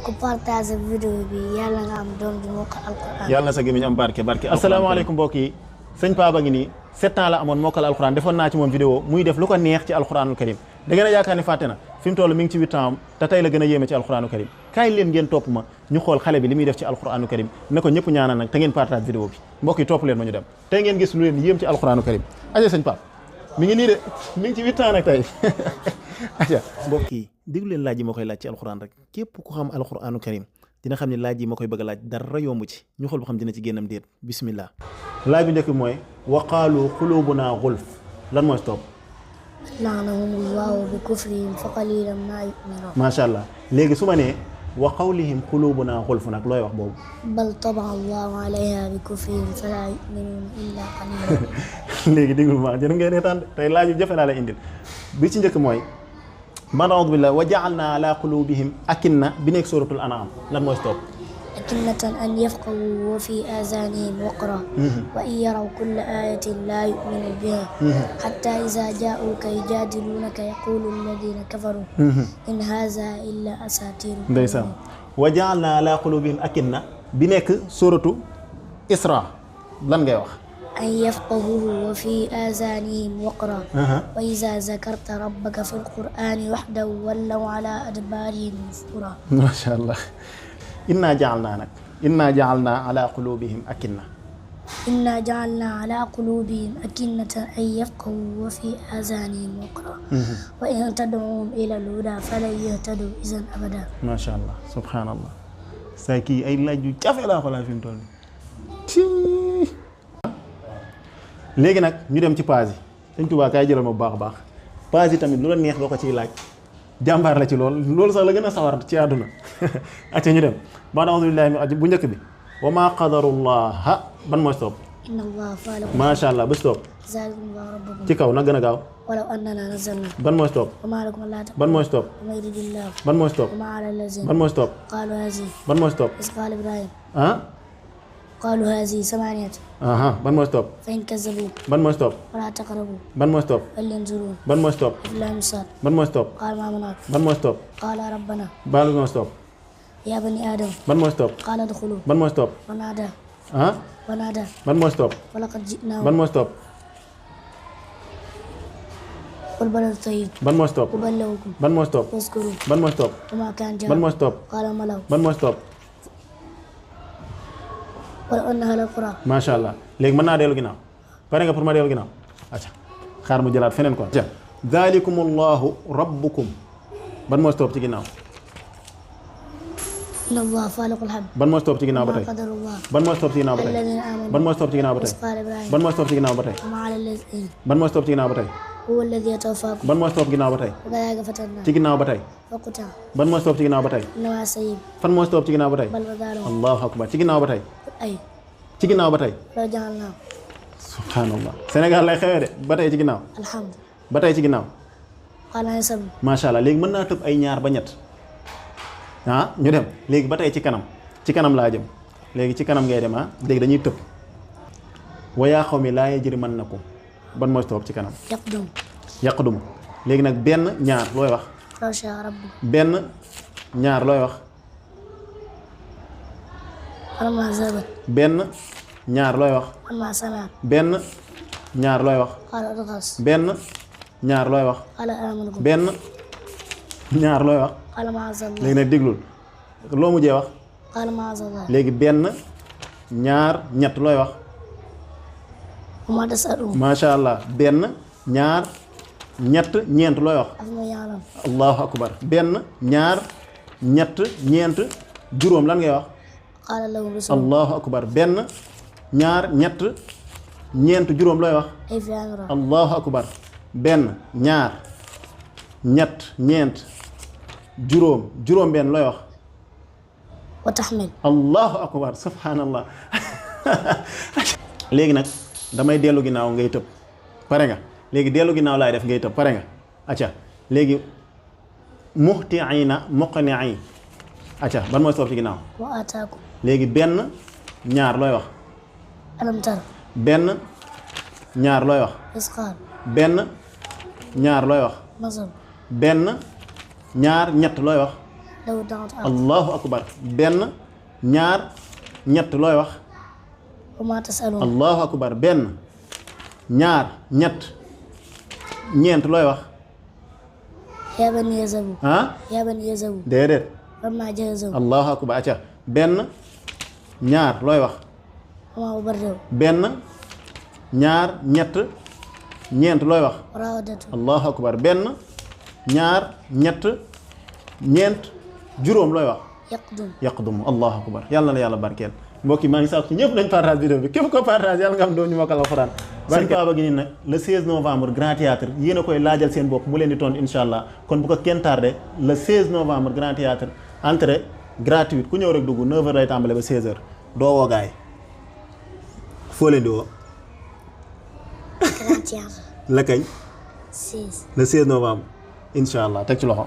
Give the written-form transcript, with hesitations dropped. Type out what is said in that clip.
ku partage vidéo bi yàlla nga am doom bi mokkal alquran. yàlla na sa gémmiñ am barke. asalaamaaleykum mbokk yi sëñ Paa ba ngi nii 7 ans la amoon mokkal alquran defoon naa ci moom vidéo muy def lu ko neex ci alquranul karim da ngeen a yaakaar ni fàtte na fi mu toll mi ngi ci 8 ans te tey la gën a yéeme ci alquranul karim kaay leen ngeen topp ma ñu xool xale bi li muy def ci alquranul karim ne ko ñëpp ñaanal nag te ngeen partage vidéo bi mbokk yi topp leen ma ñu dem tey ngeen gis lu leen yéem ci alquranul karim aja sëñ Paa mi ngi nii de mi ngi ci 8 ans nag tey aja mbokk yi déglu leen laaj yi ma koy laaj ci alquran rek képp ku xam alquranul karim dina xam ne laaj yi ma koy bëgg a laaj dara yomb ci ñu xool ba xam dina ci génnam déet bismillah laaj bi njëkk bi mooy wa qaalu qulubuna gulf lan mooy stop la'anahumullahu bi kufrihim fa qalilan ma yu'minun. macha allah léegi su ma nee wa qawlihim qulubuna gulf nag looy wax boobu bal taba'a Allahu alayha bi kufrihim fala yu'minuna illa qalilan. léegi déglu ma jërë ngeen reetaan tey laaj yu jafe laa lay indil bi ci njëkk mooy man a'uudu billah wa ja'alna ala qulubihim akinna bi nekk suratul an'am lan mooy stop akinnatan an yafqahu wa fi azanihim waqra wa in yaraw kulla ayatin la yu'minu biha hatta iza ja'uka yujadilunaka yaqulu alladhina kafaru in hadha illa asatirul ndeysaan wa ja'alna ala qulubihim akinna bi nekk suratu isra lan ngay wax an yafqahuhu wa fi azanihim waqra wa iza zakarta rabbaka fil qur'ani wahdahu wallaw ala adbarihim nufura. macha allah inna ja'alna ala qulubihim akinna inna ja'alna ala qulubihim akinnatan an yafqahu wa fi azanihim waqra wa in tad'uhum ila al-huda falan yahtadu idhan abada. macha allah subhanallah saa kii ay laaj yu jafe laa xoolaa fi mu toll léegi nag ñu dem ci page yi Sëñ Tuubaa kaay jëlal ma bu baax a baax page yi tamit lu la neex doo ko ciy laaj jàmbaar la ci loolu sax la gën a sawar ci àdduna acca ñu dem ba'da a'uuzu billaahi min bu njëkk bi wa maa qadarullaha ban mooy stop inna allaha faaliqu macha allah ba stop zaalikum allahu rabbukum ci kaw na gën a gaaw walaw annana nazzalna ban mooy stop wa maa lakum allaa ban mooy stop wa maa yuridillahu ban mooy stop wa maa ala allazina ban mooy stop qaalu hazihi ban mooy stop iz qaala ibrahim ah qaalu hazihi samaaniyatu aha ban mooy stop fa in kazzabuuka ban mooy stop falaa taqrabu ban mooy stop bal yanzurun ban mooy stop alif laam saad ban mooy stop qaala maa manaak ban mooy stop qaala rabbana ban mooy stop yaa bani aadama ban mooy stop qaala udxuluu ban mooy stop wa naadaa ah ban mooy stop wa laqad ji'naahum ban mooy stop wal baladu tayyib ban mooy stop uballighukum ban mooy stop wazkuruu ban mooy stop wa maa kaana ban mooy jawaaba stop qaala malaw ban mooy stop walaw anna ahlal quraa macha allah léegi mën naa dellu ginnaaw pare nga pour ma dellu ginnaaw acca xaar mu jëlaat feneen kon acca dhalikumullahu rabbukum ban mooy stop ci ginnaaw inna allaha faaliqul habbi ban mooy stop ci ginnaaw ba tey wa maa qadarullah ban mooy stop ci ginnaaw ba tey alladhina aamanu ban mooy stop ci ginnaaw ba tey iz qaala ibrahim ban mooy stop ci ginnaaw ba tey wa maa ala allazina ban mooy stop ci ginnaaw ba tey huwa alladhi yatawaffaakum ban mooy stop ginnaaw ba tey wa kadhalika fatannaa ci ginnaaw ba tey faquta ban mooy stop ci ginnaaw ba tey innahaa sayyib fan mooy stop ci ginnaaw ba tey bal badaalahum allahu akbar ci ginnaaw ba tey ay ci ginnaaw ba tey law ja'alnaahu subhanallah Sénégal lay xewee de ba tey ci ginnaaw alhamdu ba tey ci ginnaaw qaala yasab macha allah léegi mën naa tëb ay ñaar ba ñett ah ñu dem léegi ba tey ci kanam laa jëm léegi ci kanam ngay dem ah léegi dañuy tëb wa yaa qawmi laa yajrimannakum ban mooy stop ci kanam yaqdum yaqdum léegi nag benn ñaar looy wax law shaa rabbi benn ñaar looy wax falammaa zaagat benn ñaar looy wax falammaa sami'at benn ñaar looy wax qaala udghas benn ñaar looy wax qaala aamantu benn ñaar looy wax qaala ma'aazallah léegi nag déglul loo mujjee wax qaala ma'aazallah léegi benn ñaar ñett looy wax wa maa tas'aluun macha allah benn ñaar ñett ñeent looy wax afman ya'lam allahu akbar benn ñaar ñett ñeent juróom lan ngay wax qaala lahum rusuluhum allahu akbar benn ñaar ñett ñeent juróom looy wax ay fi amra allahu akbar benn ñaar ñett ñeent juróom benn looy wax wa taxmil allahu akbar subhanallah léegi nag damay dellu ginnaaw ngay tëb pare nga léegi dellu ginnaaw laay def ngay tëb pare nga acca léegi muhtiina muqni'i acca ban mooy stop ci ginnaaw wa aataakum léegi benn ñaar looy wax alam tara benn ñaar looy wax iz qaala benn ñaar looy wax masal benn ñaar ñett looy wax له دعوة الحق allahu akbar benn ñaar ñett looy wax وما تسألون allahu akbar benn ñaar ñett ñeent looy wax يا بني يذهبوا ah يا بني يذهبوا déedéet فلما جهزوا allahu akbar acca benn ñaar looy wax وما أبرئوا benn ñaar ñett ñeent looy wax وراودته allahu akbar benn ñaar ñett ñeent juróom looy wax يقدم yaqdumu allahu akbar yàlla na yàlla barkeel mbokk yi maa ngi sàkku ci ñëpp nañ partage vidéo bi képp ko partage yàlla nga xam doon ñu mokkal alxuraan sëñ Paba gi nii nag le 16 novembre Grand Théâtre yéen a koy laajal seen bopp mu leen di tontu incha allah kon bu ko kenn tardé le 16 novembre Grand Théâtre entrée gratuite ku ñëw rek dugg 9h lay tàmbale ba 16h doo woo gaay foo leen di woo 31 la kañ 6 le 16 novembre incha allah teg ci loxo